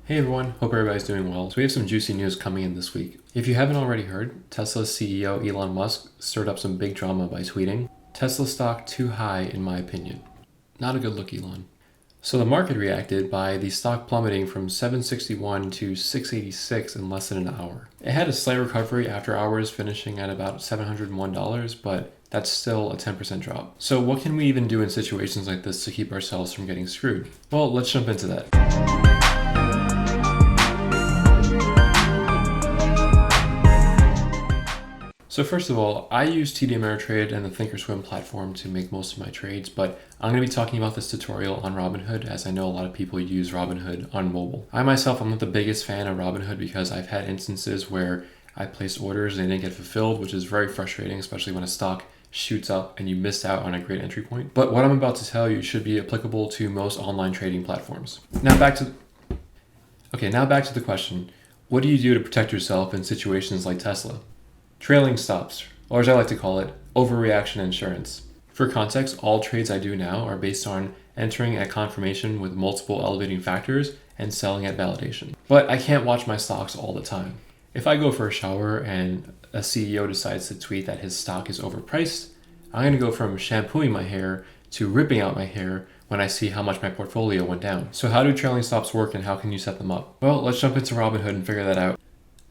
Hey everyone, hope everybody's doing well. So we have some juicy news coming in this week. If you haven't already heard, Tesla's CEO Elon Musk stirred up some big drama by tweeting, "Tesla stock too high in my opinion." Not a good look, Elon. So the market reacted by the stock plummeting from 761 to 686 in less than an hour. It had a slight recovery after hours, finishing at about $701, but that's still a 10% drop. So what can we even do in situations like this to keep ourselves from getting screwed? Well, let's jump into that. So first of all, I use TD Ameritrade and the Thinkorswim platform to make most of my trades, but I'm going to be talking about this tutorial on Robinhood as I know a lot of people use Robinhood on mobile. I myself am not the biggest fan of Robinhood because I've had instances where I placed orders and they didn't get fulfilled, which is very frustrating, especially when a stock shoots up and you missed out on a great entry point. But what I'm about to tell you should be applicable to most online trading platforms. Now back to the question. What do you do to protect yourself in situations like Tesla? Trailing stops, or as I like to call it, overreaction insurance. For context, all trades I do now are based on entering at confirmation with multiple elevating factors and selling at validation. But I can't watch my stocks all the time. If I go for a shower and a CEO decides to tweet that his stock is overpriced, I'm going to go from shampooing my hair to ripping out my hair when I see how much my portfolio went down. So how do trailing stops work and how can you set them up? Well, let's jump into Robinhood and figure that out.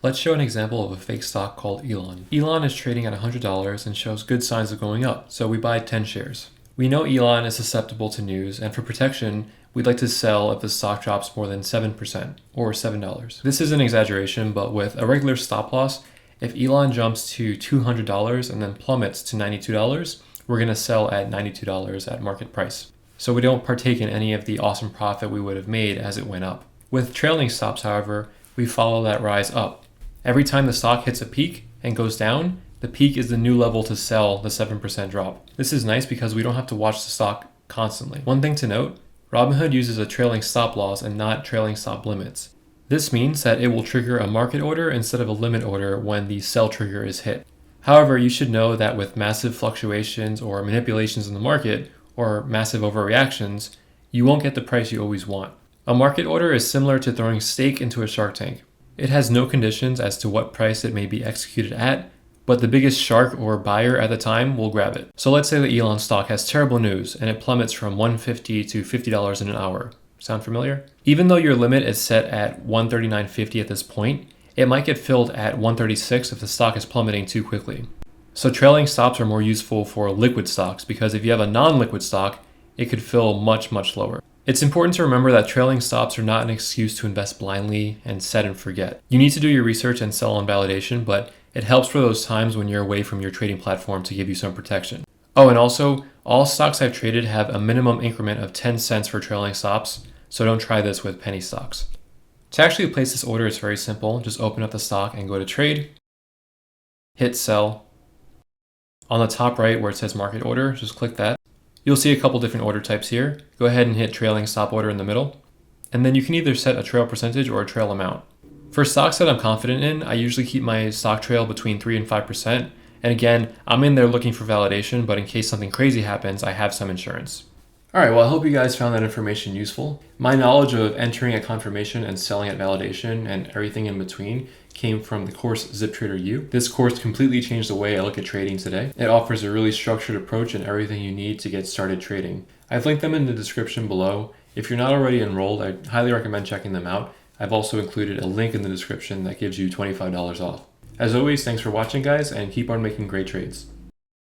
Let's show an example of a fake stock called Elon. Elon is trading at $100 and shows good signs of going up, so we buy 10 shares. We know Elon is susceptible to news, and for protection, we'd like to sell if the stock drops more than 7%, or $7. This is an exaggeration, but with a regular stop loss, if Elon jumps to $200 and then plummets to $92, we're going to sell at $92 at market price. So we don't partake in any of the awesome profit we would have made as it went up. With trailing stops, however, we follow that rise up. Every time the stock hits a peak and goes down, the peak is the new level to sell the 7% drop. This is nice because we don't have to watch the stock constantly. One thing to note, Robinhood uses a trailing stop loss and not trailing stop limits. This means that it will trigger a market order instead of a limit order when the sell trigger is hit. However, you should know that with massive fluctuations or manipulations in the market or massive overreactions, you won't get the price you always want. A market order is similar to throwing steak into a shark tank. It has no conditions as to what price it may be executed at, but the biggest shark or buyer at the time will grab it. So let's say the Elon stock has terrible news and it plummets from $150 to $50 in an hour. Sound familiar? Even though your limit is set at $139.50 at this point, it might get filled at $136 if the stock is plummeting too quickly. So trailing stops are more useful for liquid stocks because if you have a non-liquid stock, it could fill much lower. It's important to remember that trailing stops are not an excuse to invest blindly and set and forget. You need to do your research and sell on validation, but it helps for those times when you're away from your trading platform to give you some protection. Oh, and also, all stocks I've traded have a minimum increment of 10 cents for trailing stops, so don't try this with penny stocks. To actually place this order is very simple. Just open up the stock and go to trade, hit sell. On the top right where it says market order, just click that. You'll see a couple different order types here. Go ahead and hit trailing stop order in the middle. And then you can either set a trail percentage or a trail amount. For stocks that I'm confident in, I usually keep my stock trail between 3 and 5%. And again, I'm in there looking for validation, but in case something crazy happens, I have some insurance. Alright, well I hope you guys found that information useful. My knowledge of entering at confirmation and selling at validation and everything in between came from the course Zip Trader U. This course completely changed the way I look at trading today. It offers a really structured approach and everything you need to get started trading. I've linked them in the description below. If you're not already enrolled, I highly recommend checking them out. I've also included a link in the description that gives you $25 off. As always, thanks for watching guys and keep on making great trades.